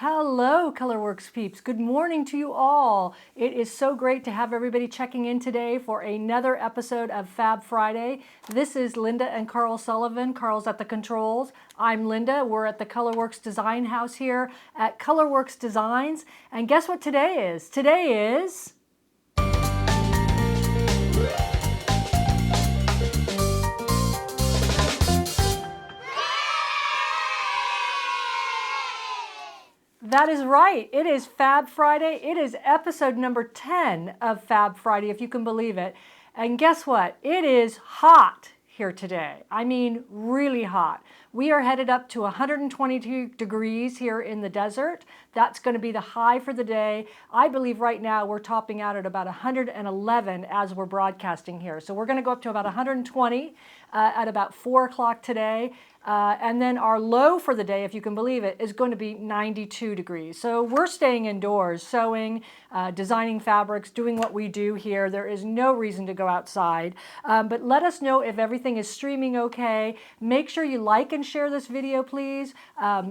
Hello, Colourwerx peeps. Good morning to you all. It is so great to have everybody checking in today for another episode of Fab Friday. This is Linda and Carl Sullivan. Carl's at the controls. I'm Linda. We're at the Colourwerx Design House here at Colourwerx Designs. And guess what today is? Today is... That is right. It is Fab Friday. It is episode number 10 of Fab Friday, if you can believe it. And guess what? It is hot here today. I mean, really hot. We are headed up to 122 degrees here in the desert. That's going to be the high for the day. I believe right now we're topping out at about 111 as we're broadcasting here. So we're going to go up to about 120 at about 4 o'clock today. And then our low for the day, if you can believe it, is going to be 92 degrees. So we're staying indoors, sewing, designing fabrics, doing what we do here. There is no reason to go outside. But let us know if everything is streaming okay. Make sure you like and share this video, please.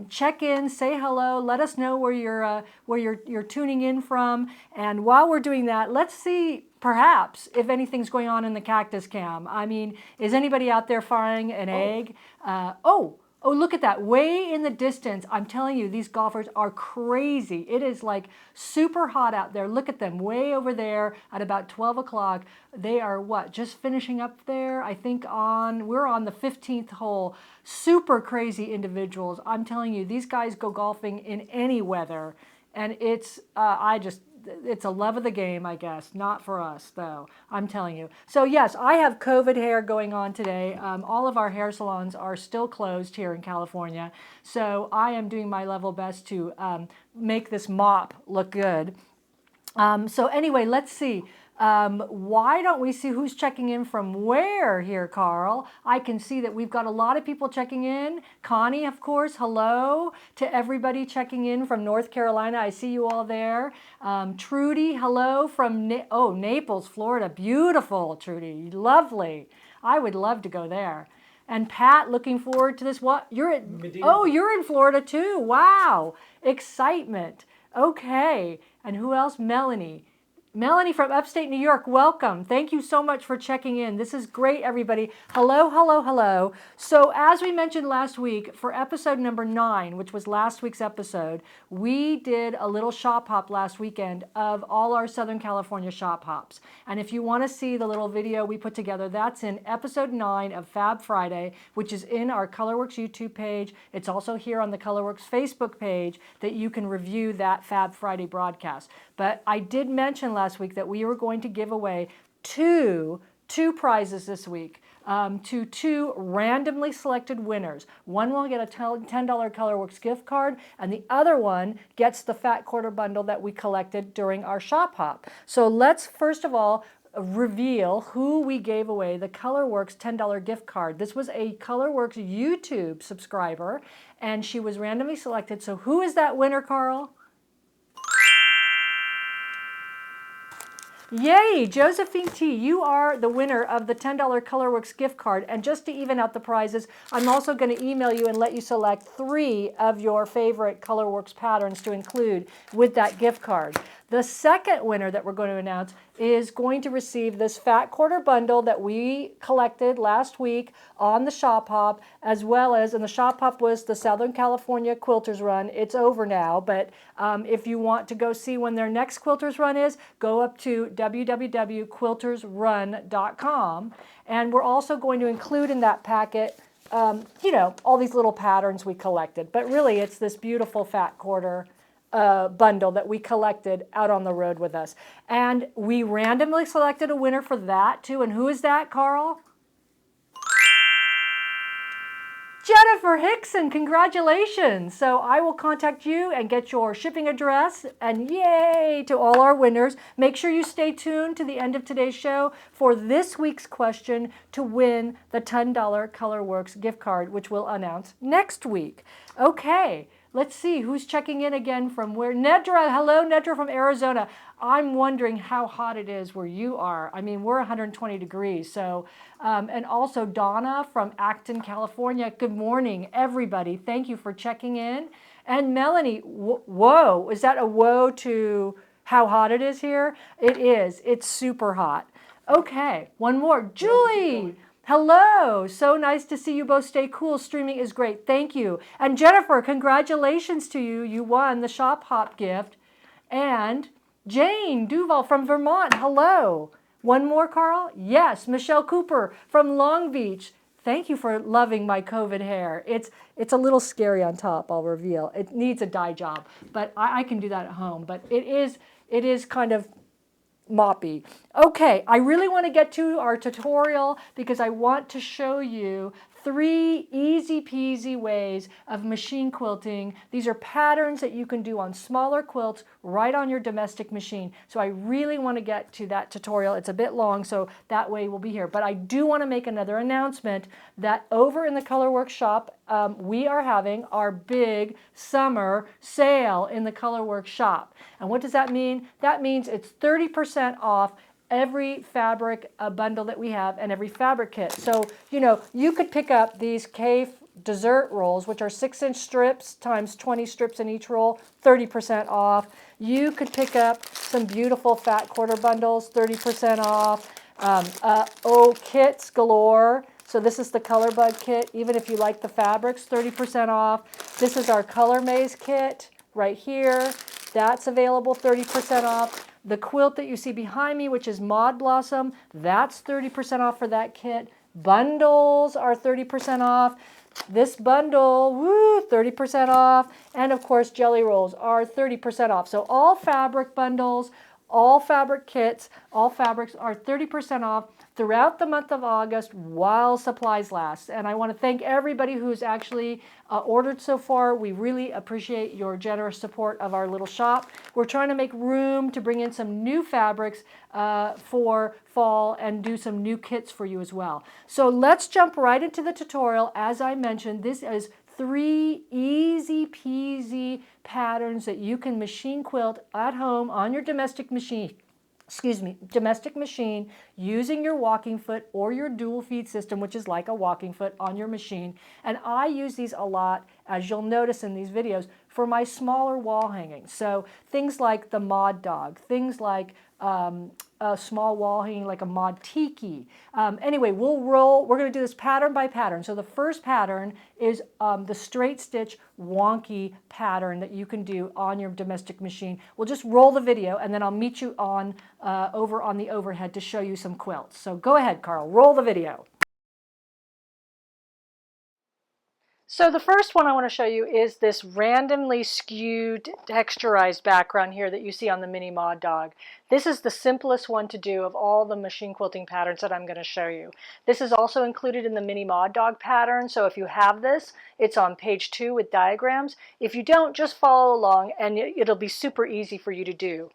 Check in, say hello, let us know where you're tuning in from. And while we're doing that, let's see perhaps if anything's going on in the Cactus Cam. I mean, is anybody out there frying an egg? Oh, look at that, way in the distance. I'm telling you, these golfers are crazy. It is like super hot out there. Look at them way over there at about 12 o'clock. They are what, just finishing up there? I think we're on the 15th hole. Super crazy individuals. I'm telling you, these guys go golfing in any weather. And it's a love of the game, I guess. Not for us, though. I'm telling you. So, yes, I have COVID hair going on today. All of our hair salons are still closed here in California. So I am doing my level best to make this mop look good. So anyway, let's see. Why don't we see who's checking in from where here, Carl? I can see that we've got a lot of people checking in. Connie, of course, hello to everybody checking in from North Carolina. I see you all there. Trudy, hello from Naples, Florida. Beautiful, Trudy. Lovely. I would love to go there. And Pat, looking forward to this. What? You're in Florida too. Wow. Excitement. Okay. And who else? Melanie. Melanie from upstate New York, welcome. Thank you so much for checking in. This is great, everybody. Hello, hello, hello. So as we mentioned last week, for episode number 9, which was last week's episode, we did a little shop hop last weekend of all our Southern California shop hops. And if you want to see the little video we put together, that's in episode 9 of Fab Friday, which is in our Colourwerx YouTube page. It's also here on the Colourwerx Facebook page that you can review that Fab Friday broadcast. But I did mention last week that we were going to give away two prizes this week to 2 randomly selected winners. One will get a $10 Colourwerx gift card, and the other one gets the Fat Quarter Bundle that we collected during our shop hop. So let's first of all reveal who we gave away the Colourwerx $10 gift card. This was a Colourwerx YouTube subscriber, and she was randomly selected. So who is that winner, Carl? Yay, Josephine T., you are the winner of the $10 Colourwerx gift card. And just to even out the prizes, I'm also going to email you and let you select 3 of your favorite Colourwerx patterns to include with that gift card. The second winner that we're going to announce is going to receive this Fat Quarter Bundle that we collected last week on the shop hop, as well as, and the shop hop was the Southern California Quilters Run. It's over now, but if you want to go see when their next Quilters Run is, go up to www.quiltersrun.com. And we're also going to include in that packet, all these little patterns we collected. But really, it's this beautiful Fat Quarter bundle that we collected out on the road with us. And we randomly selected a winner for that too. And who is that, Carl? Jennifer Hickson, congratulations. So I will contact you and get your shipping address, and yay to all our winners. Make sure you stay tuned to the end of today's show for this week's question to win the $10 Colourwerx gift card, which we'll announce next week. Okay, Let's see who's checking in again from where. Nedra, hello, Nedra from Arizona. I'm wondering how hot it is where you are. I mean, we're 120 degrees. So, and also Donna from Acton, California. Good morning, everybody. Thank you for checking in. And Melanie, whoa, is that a whoa to how hot it is here? It is. It's super hot. Okay, one more. Julie. Hello, so nice to see you both stay cool. Streaming is great. Thank you. And Jennifer, congratulations to you. You won the Shop Hop gift. And Jane Duval from Vermont. Hello. One more, Carl? Yes, Michelle Cooper from Long Beach. Thank you for loving my COVID hair. It's a little scary on top, I'll reveal. It needs a dye job, but I can do that at home. But it is kind of moppy. Okay, I really want to get to our tutorial because I want to show you 3 easy peasy ways of machine quilting. These are patterns that you can do on smaller quilts right on your domestic machine. So I really want to get to that tutorial. It's a bit long, so that way we'll be here. But I do want to make another announcement that over in the Colourwerx shop, we are having our big summer sale in the Colourwerx shop. And what does that mean? That means it's 30% off every fabric bundle that we have and every fabric kit. So, you know, you could pick up these K dessert rolls, which are 6-inch strips times 20 strips in each roll, 30% off. You could pick up some beautiful fat quarter bundles, 30% off. Kits galore. So this is the Color Bug kit. Even if you like the fabrics, 30% off. This is our Color Maze kit right here. That's available, 30% off. The quilt that you see behind me, which is Maud Blossom, that's 30% off for that kit. Bundles are 30% off. This bundle, woo, 30% off. And of course, jelly rolls are 30% off. So all fabric bundles, all fabric kits, all fabrics are 30% off throughout the month of August while supplies last. And I want to thank everybody who's actually ordered so far. We really appreciate your generous support of our little shop. We're trying to make room to bring in some new fabrics for fall and do some new kits for you as well. So let's jump right into the tutorial. As I mentioned, this is 3 easy peasy patterns that you can machine quilt at home on your domestic machine. Domestic machine using your walking foot or your dual feed system, which is like a walking foot on your machine. And I use these a lot, as you'll notice in these videos, for my smaller wall hangings. So things like the Mod Dog, things like a small wall hanging like a Mod Tiki. Anyway, we're going to do this pattern by pattern. So the first pattern is the straight stitch wonky pattern that you can do on your domestic machine. We'll just roll the video and then I'll meet you on over on the overhead to show you some quilts. So go ahead, Carl, roll the video. So the first one I want to show you is this randomly skewed texturized background here that you see on the mini Mod Dog. This is the simplest one to do of all the machine quilting patterns that I'm going to show you. This is also included in the mini Mod Dog pattern, so if you have this, it's on page 2 with diagrams. If you don't, just follow along and it'll be super easy for you to do.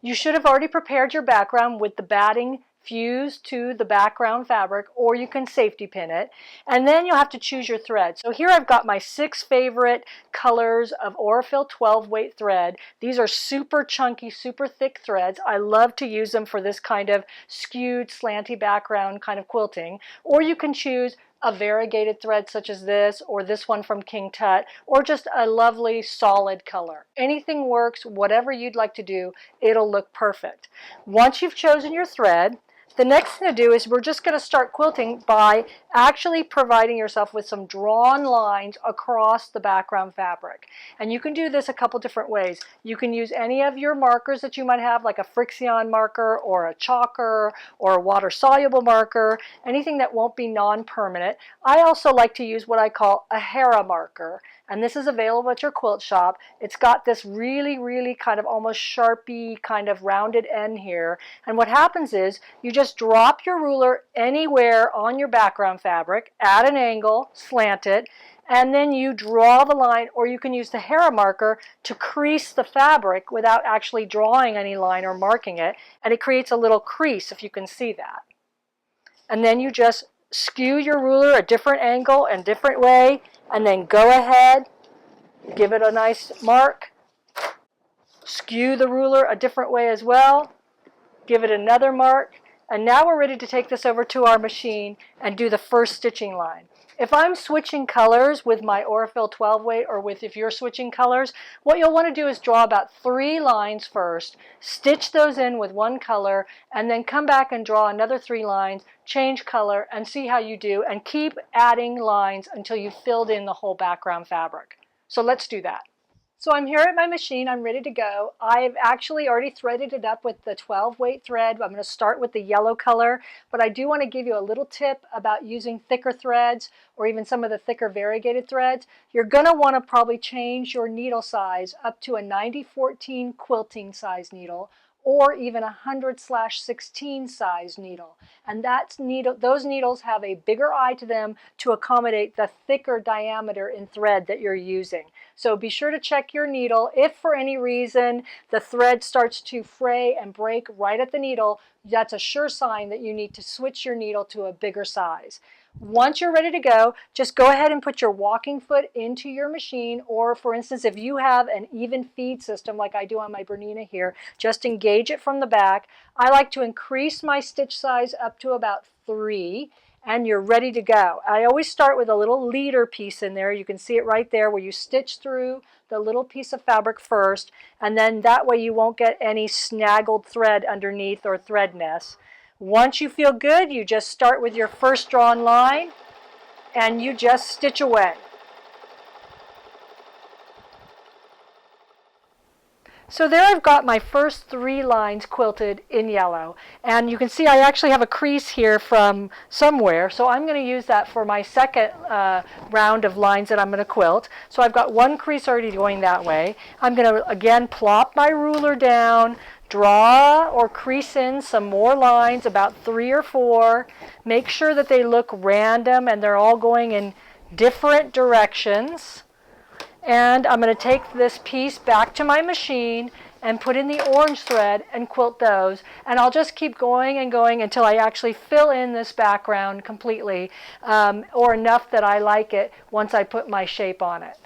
You should have already prepared your background with the batting fused to the background fabric, or you can safety pin it, and then you'll have to choose your thread. So here I've got my 6 favorite colors of Aurifil 12 weight thread. These are super chunky, super thick threads. I love to use them for this kind of skewed, slanty background kind of quilting, or you can choose a variegated thread such as this, or this one from King Tut, or just a lovely solid color. Anything works, whatever you'd like to do, it'll look perfect. Once you've chosen your thread, the next thing to do is we're just going to start quilting by actually providing yourself with some drawn lines across the background fabric. And you can do this a couple different ways. You can use any of your markers that you might have, like a Frixion marker or a chalker or a water-soluble marker, anything that won't be non-permanent. I also like to use what I call a Hera marker. And this is available at your quilt shop. It's got this really, really kind of almost Sharpie kind of rounded end here. And what happens is you just drop your ruler anywhere on your background fabric at an angle, slant it, and then you draw the line, or you can use the Hera marker to crease the fabric without actually drawing any line or marking it. And it creates a little crease, if you can see that. And then you just skew your ruler a different angle and different way, and then go ahead give it a nice mark, skew the ruler a different way as well, give it another mark, and now we're ready to take this over to our machine and do the first stitching line. If I'm switching colors with my Aurifil 12 weight, or if you're switching colors, what you'll want to do is draw about 3 lines first, stitch those in with one color, and then come back and draw another 3 lines, change color, and see how you do, and keep adding lines until you've filled in the whole background fabric. So let's do that. So I'm here at my machine, I'm ready to go. I've actually already threaded it up with the 12 weight thread. I'm going to start with the yellow color, but I do want to give you a little tip about using thicker threads or even some of the thicker variegated threads. You're going to want to probably change your needle size up to a 90-14 quilting size needle, or even a 100/16 size needle. And those needles have a bigger eye to them to accommodate the thicker diameter in thread that you're using. So be sure to check your needle. If for any reason the thread starts to fray and break right at the needle, that's a sure sign that you need to switch your needle to a bigger size. Once you're ready to go, just go ahead and put your walking foot into your machine, or for instance, if you have an even feed system like I do on my Bernina here, just engage it from the back. I like to increase my stitch size up to about 3, and you're ready to go. I always start with a little leader piece in there. You can see it right there where you stitch through the little piece of fabric first, and then that way you won't get any snaggled thread underneath or thread mess. Once you feel good, you just start with your first drawn line and you just stitch away. So there I've got my first 3 lines quilted in yellow, and you can see I actually have a crease here from somewhere, so I'm going to use that for my second round of lines that I'm going to quilt. So I've got 1 crease already going that way. I'm going to again plop my ruler down, draw or crease in some more lines, about 3 or 4. Make sure that they look random and they're all going in different directions. And I'm going to take this piece back to my machine and put in the orange thread and quilt those. And I'll just keep going and going until I actually fill in this background completely, or enough that I like it once I put my shape on it.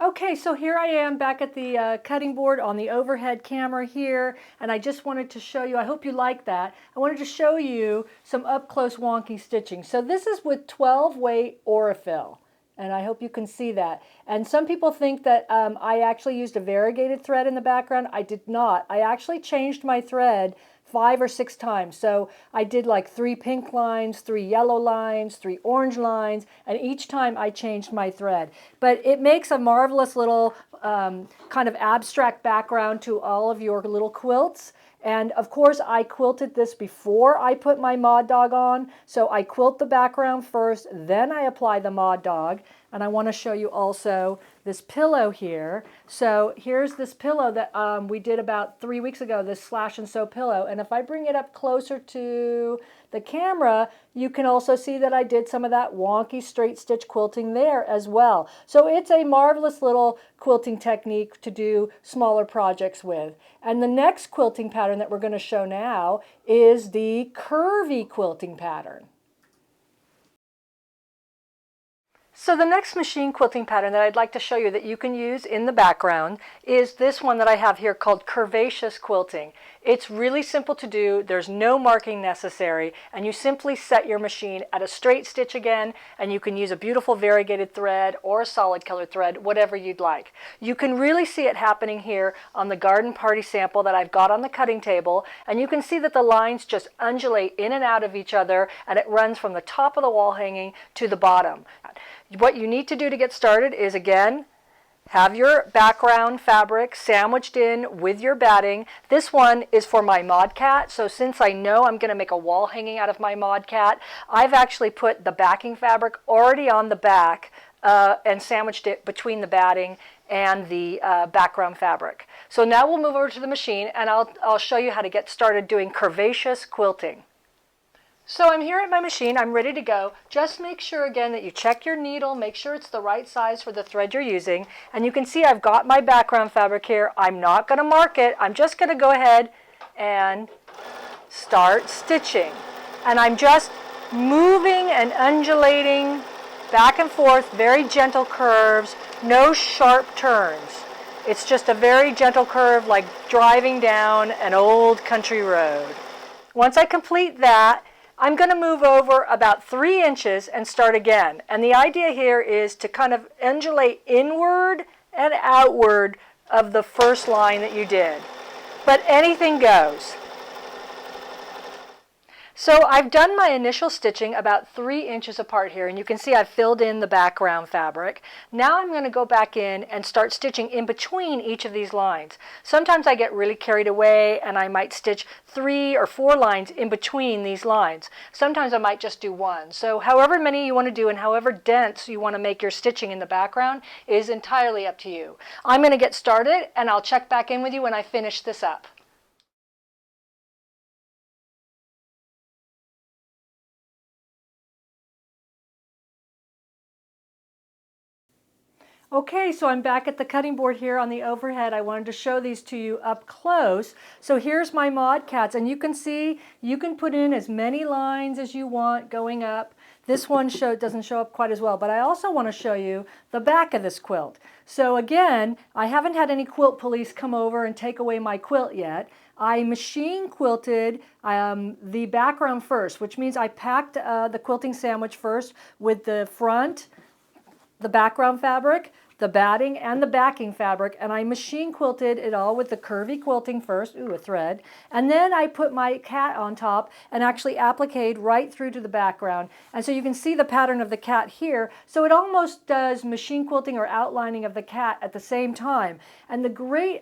Okay, so here I am back at the cutting board on the overhead camera here, and I just wanted to show you, I hope you like that, I wanted to show you some up-close wonky stitching. So this is with 12 weight Aurifil, and I hope you can see that. And some people think that I actually used a variegated thread in the background. I did not. I actually changed my thread 5 or 6 times. So I did like 3 pink lines, 3 yellow lines, 3 orange lines, and each time I changed my thread. But it makes a marvelous little kind of abstract background to all of your little quilts. And of course I quilted this before I put my Mod Dog on. So I quilt the background first, then I apply the Mod Dog. And I want to show you also this pillow here. So here's this pillow that we did about 3 weeks ago, this slash and sew pillow. And if I bring it up closer to the camera, you can also see that I did some of that wonky straight stitch quilting there as well. So it's a marvelous little quilting technique to do smaller projects with. And the next quilting pattern that we're going to show now is the curvy quilting pattern. So the next machine quilting pattern that I'd like to show you that you can use in the background is this one that I have here called curvaceous quilting. It's really simple to do, there's no marking necessary, and you simply set your machine at a straight stitch again, and you can use a beautiful variegated thread or a solid colored thread, whatever you'd like. You can really see it happening here on the garden party sample that I've got on the cutting table, and you can see that the lines just undulate in and out of each other, and it runs from the top of the wall hanging to the bottom. What you need to do to get started is, again, have your background fabric sandwiched in with your batting. This one is for my Mod Cat, so since I know I'm going to make a wall hanging out of my Mod Cat, I've actually put the backing fabric already on the back and sandwiched it between the batting and the background fabric. So now we'll move over to the machine and I'll show you how to get started doing curvaceous quilting. So I'm here at my machine, I'm ready to go. Just make sure again that you check your needle, make sure it's the right size for the thread you're using. And you can see I've got my background fabric here. I'm not going to mark it, I'm just going to go ahead and start stitching. And I'm just moving and undulating back and forth, very gentle curves, no sharp turns. It's just a very gentle curve like driving down an old country road. Once I complete that, I'm going to move over about 3 inches and start again. And the idea here is to kind of undulate inward and outward of the first line that you did. But anything goes. So I've done my initial stitching about 3 inches apart here, and you can see I've filled in the background fabric. Now I'm going to go back in and start stitching in between each of these lines. Sometimes I get really carried away and I might stitch 3 or 4 lines in between these lines. Sometimes I might just do 1. So however many you want to do and however dense you want to make your stitching in the background is entirely up to you. I'm going to get started and I'll check back in with you when I finish this up. Okay, so I'm back at the cutting board here on the overhead. I wanted to show these to you up close. So here's my Mod Cats, and you can see you can put in as many lines as you want going up. This one doesn't show up quite as well, but I also want to show you the back of this quilt. So again, I haven't had any quilt police come over and take away my quilt yet. I machine quilted the background first, which means I packed the quilting sandwich first with the front, the background fabric, the batting, and the backing fabric, and I machine quilted it all with the curvy quilting first, a thread, and then I put my cat on top and actually appliqued right through to the background. And so you can see the pattern of the cat here, so it almost does machine quilting or outlining of the cat at the same time. And the great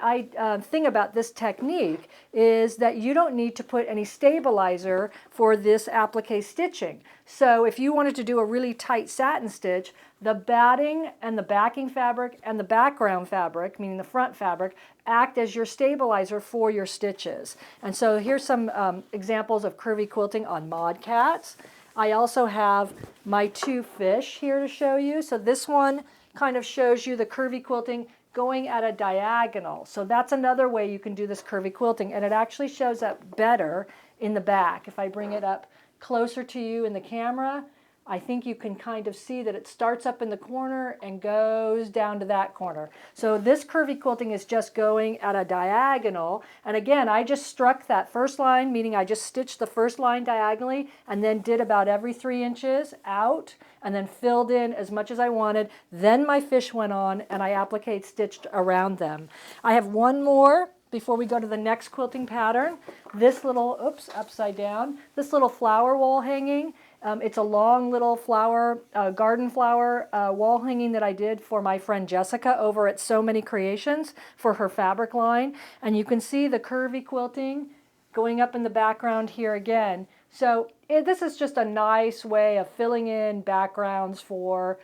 thing about this technique is that you don't need to put any stabilizer for this applique stitching. So if you wanted to do a really tight satin stitch, the batting and the backing fabric and the background fabric, meaning the front fabric, act as your stabilizer for your stitches. And so here's some examples of curvy quilting on Mod Cats. I also have my 2 fish here to show you. So this one kind of shows you the curvy quilting going at a diagonal. So that's another way you can do this curvy quilting, and it actually shows up better in the back. If I bring it up closer to you in the camera, I think you can kind of see that it starts up in the corner and goes down to that corner. So this curvy quilting is just going at a diagonal. And again, I just struck that first line, meaning I just stitched the first line diagonally and then did about every 3 inches out and then filled in as much as I wanted. Then my fish went on and I applique stitched around them. I have one more before we go to the next quilting pattern. This little, upside down, this little flower wall hanging. It's a long little flower, garden flower wall hanging that I did for my friend Jessica over at So Many Creations for her fabric line. And you can see the curvy quilting going up in the background here again. So this is just a nice way of filling in backgrounds for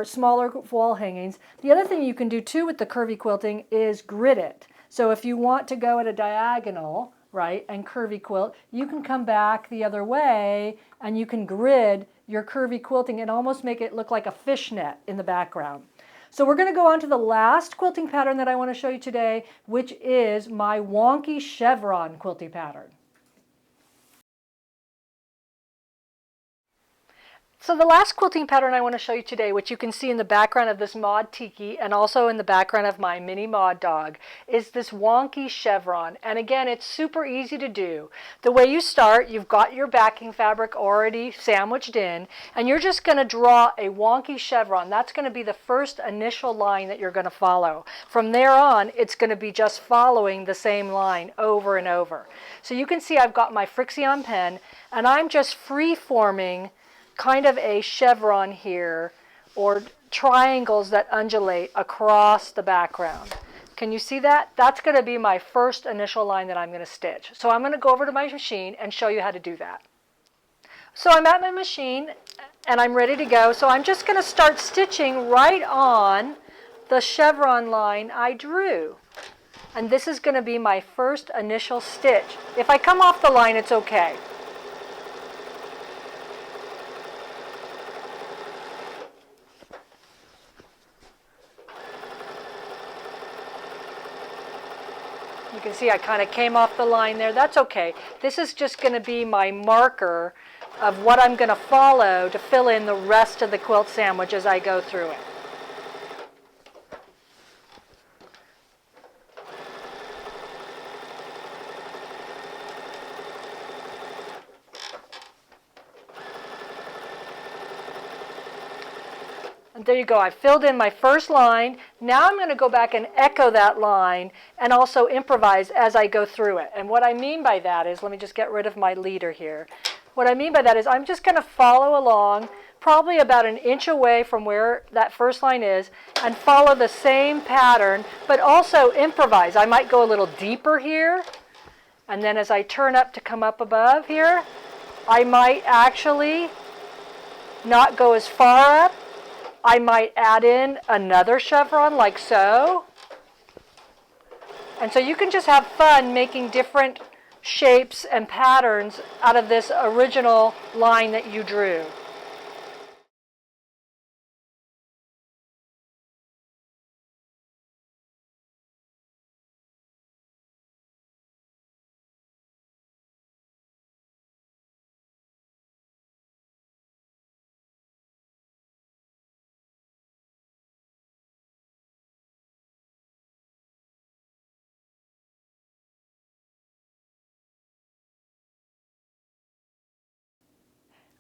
smaller wall hangings. The other thing you can do too with the curvy quilting is grid it. So if you want to go at a diagonal, right, and curvy quilt, you can come back the other way and you can grid your curvy quilting and almost make it look like a fishnet in the background. So we're going to go on to the last quilting pattern that I want to show you today, which is my wonky chevron quilting pattern. So the last quilting pattern I want to show you today, which you can see in the background of this Mod Tiki and also in the background of my mini Mod Dog, is this wonky chevron. And again, it's super easy to do. The way you start, you've got your backing fabric already sandwiched in, and you're just going to draw a wonky chevron. That's going to be the first initial line that you're going to follow. From there on, it's going to be just following the same line over and over. So you can see I've got my Frixion pen, and I'm just free-forming kind of a chevron here, or triangles that undulate across the background. Can you see that? That's going to be my first initial line that I'm going to stitch. So I'm going to go over to my machine and show you how to do that. So I'm at my machine and I'm ready to go. So I'm just going to start stitching right on the chevron line I drew. And this is going to be my first initial stitch. If I come off the line, it's okay. You can see I kind of came off the line there. That's okay. This is just going to be my marker of what I'm going to follow to fill in the rest of the quilt sandwich as I go through it. And there you go. I filled in my first line. Now I'm going to go back and echo that line and also improvise as I go through it. And what I mean by that is, let me just get rid of my leader here. What I mean by that is I'm just going to follow along probably about an inch away from where that first line is and follow the same pattern, but also improvise. I might go a little deeper here, and then as I turn up to come up above here, I might actually not go as far up. I might add in another chevron like so. And so you can just have fun making different shapes and patterns out of this original line that you drew.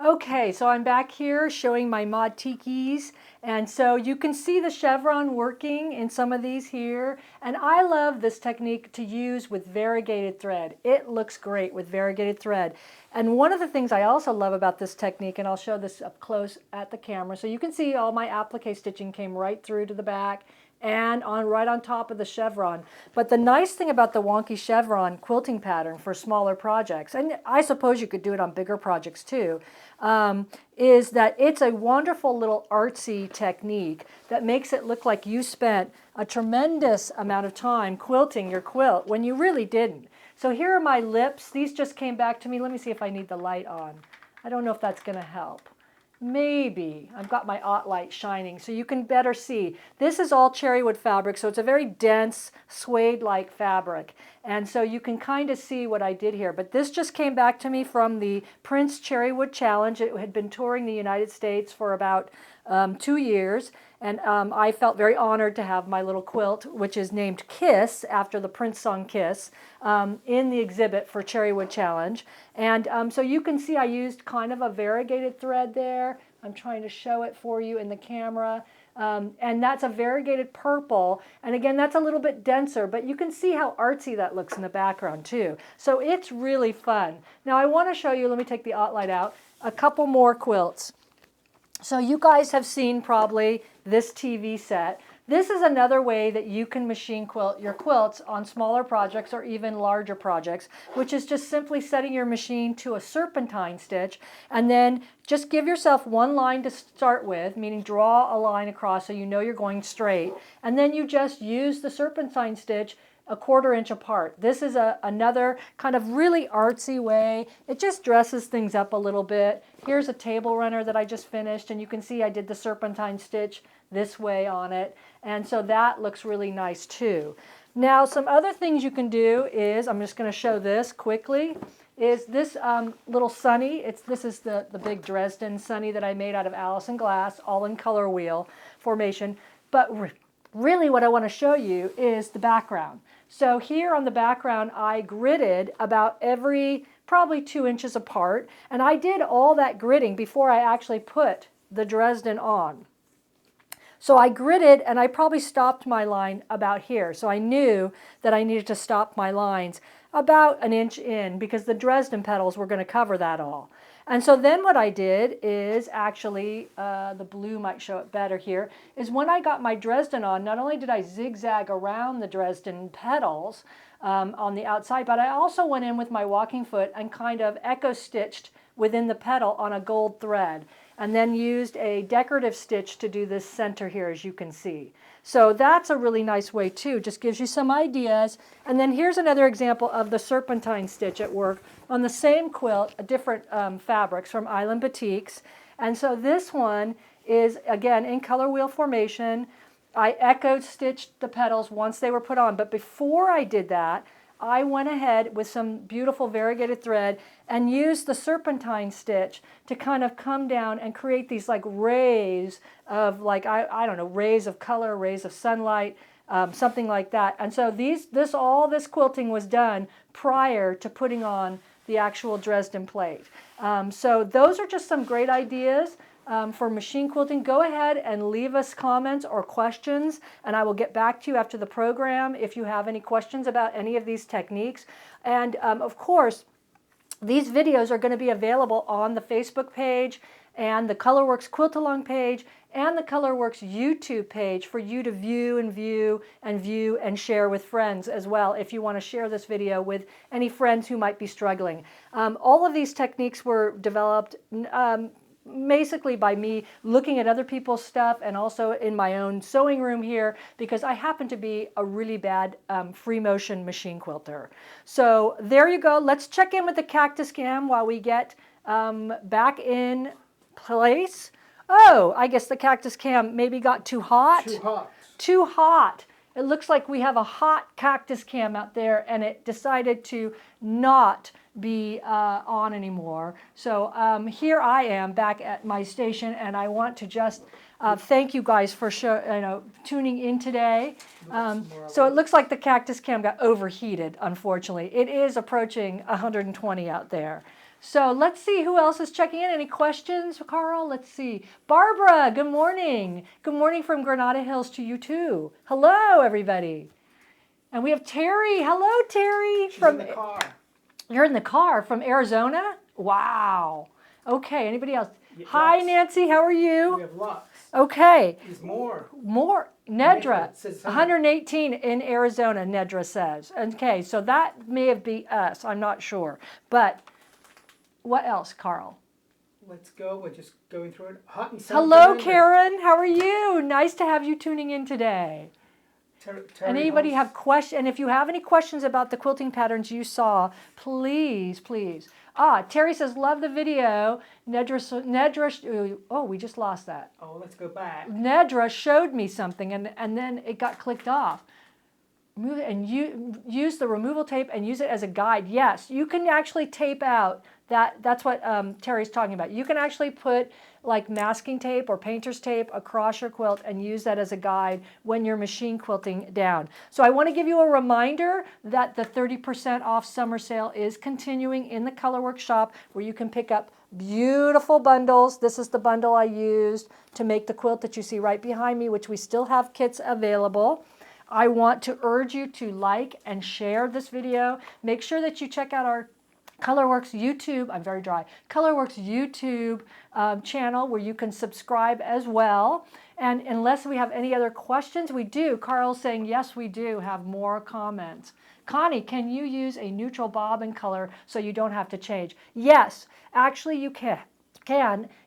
Okay, so I'm back here showing my mod tikis, and so you can see the chevron working in some of these here, and I love this technique to use with variegated thread. It looks great with variegated thread. And one of the things I also love about this technique, and I'll show this up close at the camera, so you can see all my applique stitching came right through to the back and right on top of the chevron. But the nice thing about the wonky chevron quilting pattern for smaller projects, and I suppose you could do it on bigger projects too, is that it's a wonderful little artsy technique that makes it look like you spent a tremendous amount of time quilting your quilt when you really didn't. So here are my lips. These just came back to me. Let me see if I need the light on. I don't know if that's going to help. Maybe. I've got my light shining so you can better see. This is all cherrywood fabric, so it's a very dense suede-like fabric. And so you can kind of see what I did here. But this just came back to me from the Prince Cherrywood Challenge. It had been touring the United States for about 2 years. And I felt very honored to have my little quilt, which is named Kiss, after the Prince song Kiss, in the exhibit for Cherrywood Challenge. And so you can see I used kind of a variegated thread there. I'm trying to show it for you in the camera. And that's a variegated purple. And again, that's a little bit denser, but you can see how artsy that looks in the background too. So it's really fun. Now I want to show you, let me take the light out, a couple more quilts. So you guys have seen probably this TV set. This is another way that you can machine quilt your quilts on smaller projects or even larger projects, which is just simply setting your machine to a serpentine stitch and then just give yourself one line to start with, meaning draw a line across so you know you're going straight, and then you just use the serpentine stitch a 1/4 inch apart. This is another kind of really artsy way. It just dresses things up a little bit. Here's a table runner that I just finished, and you can see I did the serpentine stitch this way on it, and so that looks really nice too. Now some other things you can do is, I'm just going to show this quickly, is this little sunny. This is the big Dresden sunny that I made out of Allison glass, all in color wheel formation, but really what I want to show you is the background. So here on the background I gridded about every probably 2 inches apart, and I did all that gridding before I actually put the Dresden on. So I gridded and I probably stopped my line about here. So I knew that I needed to stop my lines about an inch in because the Dresden petals were going to cover that all. And so then what I did is actually, the blue might show it better here, is when I got my Dresden on, not only did I zigzag around the Dresden petals on the outside, but I also went in with my walking foot and kind of echo stitched within the petal on a gold thread, and then used a decorative stitch to do this center here, as you can see. So that's a really nice way too, just gives you some ideas. And then here's another example of the serpentine stitch at work on the same quilt, different fabrics from Island Batiks. And so this one is, again, in color wheel formation. I echo stitched the petals once they were put on, but before I did that, I went ahead with some beautiful variegated thread and used the serpentine stitch to kind of come down and create these like rays of like, I don't know, rays of color, rays of sunlight, something like that. And so all this quilting was done prior to putting on the actual Dresden plate. So those are just some great ideas for machine quilting. Go ahead and leave us comments or questions, and I will get back to you after the program if you have any questions about any of these techniques. And of course, these videos are going to be available on the Facebook page and the Colourwerx Quilt Along page and the Colourwerx YouTube page for you to view and share with friends as well if you want to share this video with any friends who might be struggling. All of these techniques were developed basically by me looking at other people's stuff and also in my own sewing room here because I happen to be a really bad free motion machine quilter. So there you go. Let's check in with the Cactus Cam while we get back in place. Oh, I guess the Cactus Cam maybe got too hot. Too hot. Too hot. It looks like we have a hot Cactus Cam out there and it decided to not be on anymore. So here I am back at my station and I want to just thank you guys for tuning in today. So it looks like the Cactus Cam got overheated, unfortunately. It is approaching 120 out there. So let's see who else is checking in. Any questions, Carl? Let's see. Barbara, good morning. Good morning from Granada Hills to you too. Hello, everybody. And we have Terry. Hello, Terry. She's in the car. You're in the car from Arizona? Wow. Okay, anybody else? Yeah, Hi, lots. Nancy. How are you? We have lots. Okay. There's more. More. Nedra, says 118 in Arizona, Nedra says. Okay, so that may be us. I'm not sure. But what else, Carl? Let's go. We're just going through it. Hot and sunny. Hello, Karen. How are you? Nice to have you tuning in today. Terry And anybody have questions? And if you have any questions about the quilting patterns you saw, please, please. Terry says, love the video. Nedra, oh, we just lost that. Oh, let's go back. Nedra showed me something and then it got clicked off. Move it and use the removal tape and use it as a guide. Yes, you can actually tape out that's what Terry's talking about. You can actually put like masking tape or painter's tape across your quilt and use that as a guide when you're machine quilting down. So I want to give you a reminder that the 30% off summer sale is continuing in the Colourwerx shop where you can pick up beautiful bundles. This is the bundle I used to make the quilt that you see right behind me, which we still have kits available. I want to urge you to like and share this video. Make sure that you check out our Colourwerx YouTube, I'm very dry, Colourwerx YouTube channel where you can subscribe as well. And unless we have any other questions, we do. Carl's saying, yes, we do have more comments. Connie, can you use a neutral bobbin color so you don't have to change? Yes, actually you can.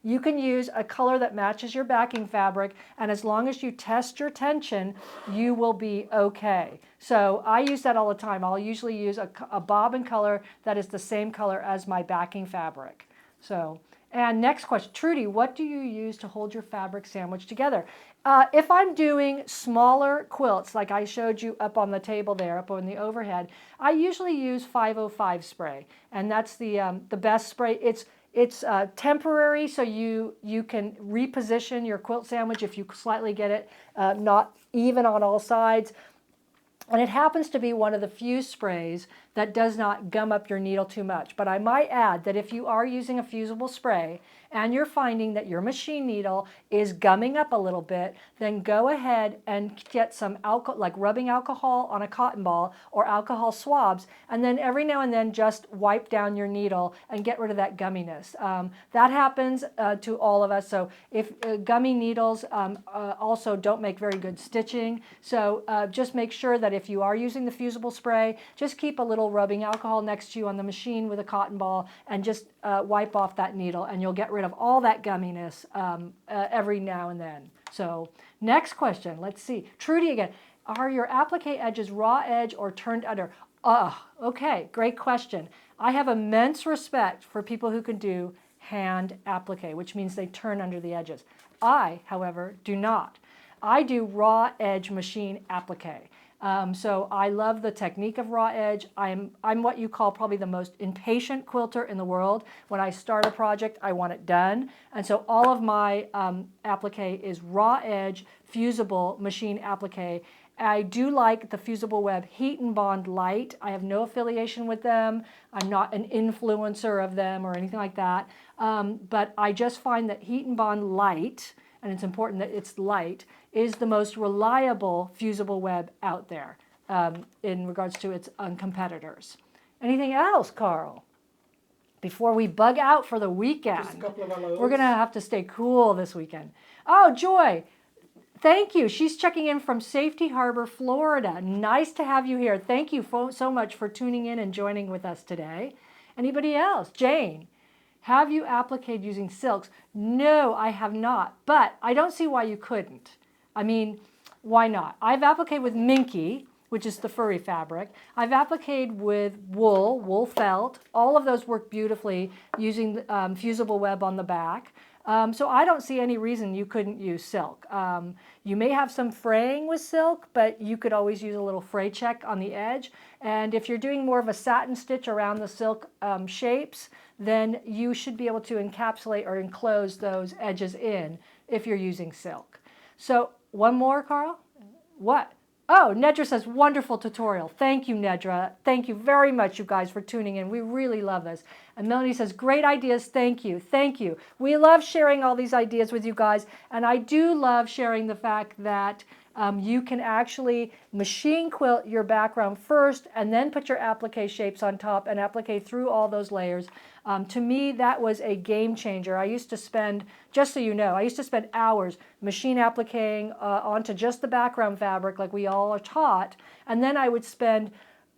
You can use a color that matches your backing fabric, and as long as you test your tension, you will be okay. So I use that all the time. I'll usually use a bobbin color that is the same color as my backing fabric. So, and next question, Trudy, what do you use to hold your fabric sandwich together? If I'm doing smaller quilts, like I showed you up on the table there, up on the overhead, I usually use 505 spray, and that's the best spray. It's temporary, so you can reposition your quilt sandwich if you slightly get it not even on all sides. And it happens to be one of the few sprays that does not gum up your needle too much. But I might add that if you are using a fusible spray and you're finding that your machine needle is gumming up a little bit, then go ahead and get some alcohol, like rubbing alcohol on a cotton ball or alcohol swabs, and then every now and then just wipe down your needle and get rid of that gumminess. That happens to all of us. So if gummy needles also don't make very good stitching. So just make sure that if you are using the fusible spray, just keep a little rubbing alcohol next to you on the machine with a cotton ball and just wipe off that needle, and you'll get rid of all that gumminess every now and then. So next question, let's see. Trudy again, are your applique edges raw edge or turned under? Okay, great question. I have immense respect for people who can do hand applique, which means they turn under the edges. I, however, do not. I do raw edge machine applique. So I love the technique of raw edge. I'm what you call probably the most impatient quilter in the world. When I start a project, I want it done. And so all of my applique is raw edge, fusible machine applique. I do like the Fusible Web Heat and Bond Light. I have no affiliation with them. I'm not an influencer of them or anything like that. But I just find that Heat and Bond Light, and it's important that it's light, is the most reliable fusible web out there in regards to its competitors. Anything else, Carl? Before we bug out for the weekend. Just a couple of hellos. We're going to have to stay cool this weekend. Oh, Joy. Thank you. She's checking in from Safety Harbor, Florida. Nice to have you here. Thank you so much for tuning in and joining with us today. Anybody else? Jane, have you appliqued using silks? No, I have not, but I don't see why you couldn't. I mean, why not? I've appliqued with minky, which is the furry fabric. I've appliqued with wool felt. All of those work beautifully using fusible web on the back. So I don't see any reason you couldn't use silk. You may have some fraying with silk, but you could always use a little fray check on the edge. And if you're doing more of a satin stitch around the silk shapes, then you should be able to encapsulate or enclose those edges in if you're using silk. So one more, Carl? What? Oh, Nedra says, wonderful tutorial. Thank you, Nedra. Thank you very much, you guys, for tuning in. We really love this. And Melanie says, great ideas. Thank you. Thank you. We love sharing all these ideas with you guys. And I do love sharing the fact that you can actually machine quilt your background first and then put your applique shapes on top and applique through all those layers. To me, that was a game changer. I used to spend, just so you know, I used to spend hours machine appliquing onto just the background fabric like we all are taught, and then I would spend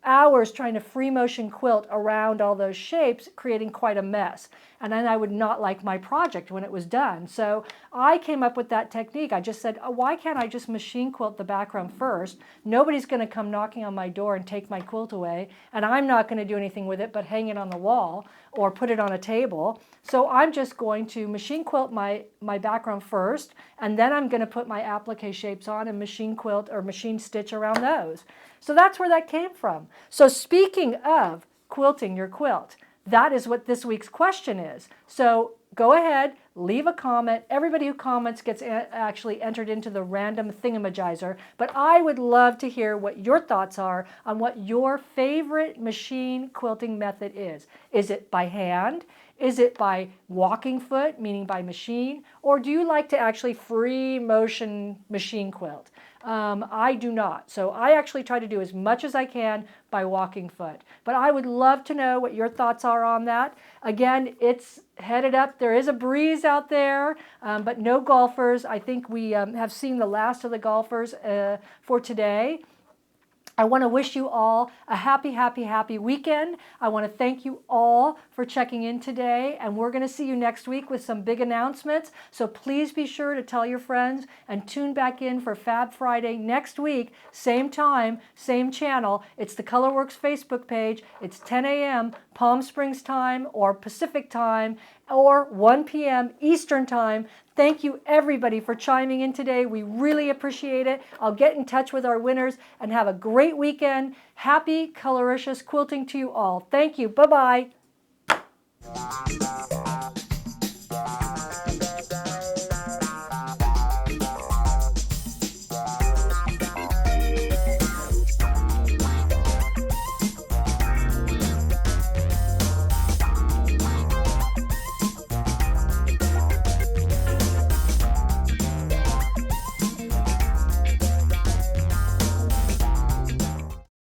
hours trying to free motion quilt around all those shapes, creating quite a mess. And then I would not like my project when it was done. So I came up with that technique. I just said, oh, why can't I just machine quilt the background first? Nobody's going to come knocking on my door and take my quilt away, and I'm not going to do anything with it but hang it on the wall or put it on a table. So I'm just going to machine quilt my background first, and then I'm going to put my applique shapes on and machine quilt or machine stitch around those. So that's where that came from. So speaking of quilting your quilt, that is what this week's question is. So go ahead, leave a comment. Everybody who comments gets actually entered into the random thingamajizer. But I would love to hear what your thoughts are on what your favorite machine quilting method is. Is it by hand? Is it by walking foot, meaning by machine? Or do you like to actually free motion machine quilt? I do not. So I actually try to do as much as I can by walking foot. But I would love to know what your thoughts are on that. Again, it's headed up. There is a breeze out there, but no golfers. I think we have seen the last of the golfers for today. I want to wish you all a happy, happy, happy weekend. I want to thank you all for checking in today, and we're going to see you next week with some big announcements. So please be sure to tell your friends and tune back in for Fab Friday next week, same time, same channel. It's the Colourwerx Facebook page. It's 10 a.m. Palm Springs time or Pacific time or 1 p.m. Eastern time. Thank you, everybody, for chiming in today. We really appreciate it. I'll get in touch with our winners and have a great weekend. Happy Colourwerx quilting to you all. Thank you. Bye-bye.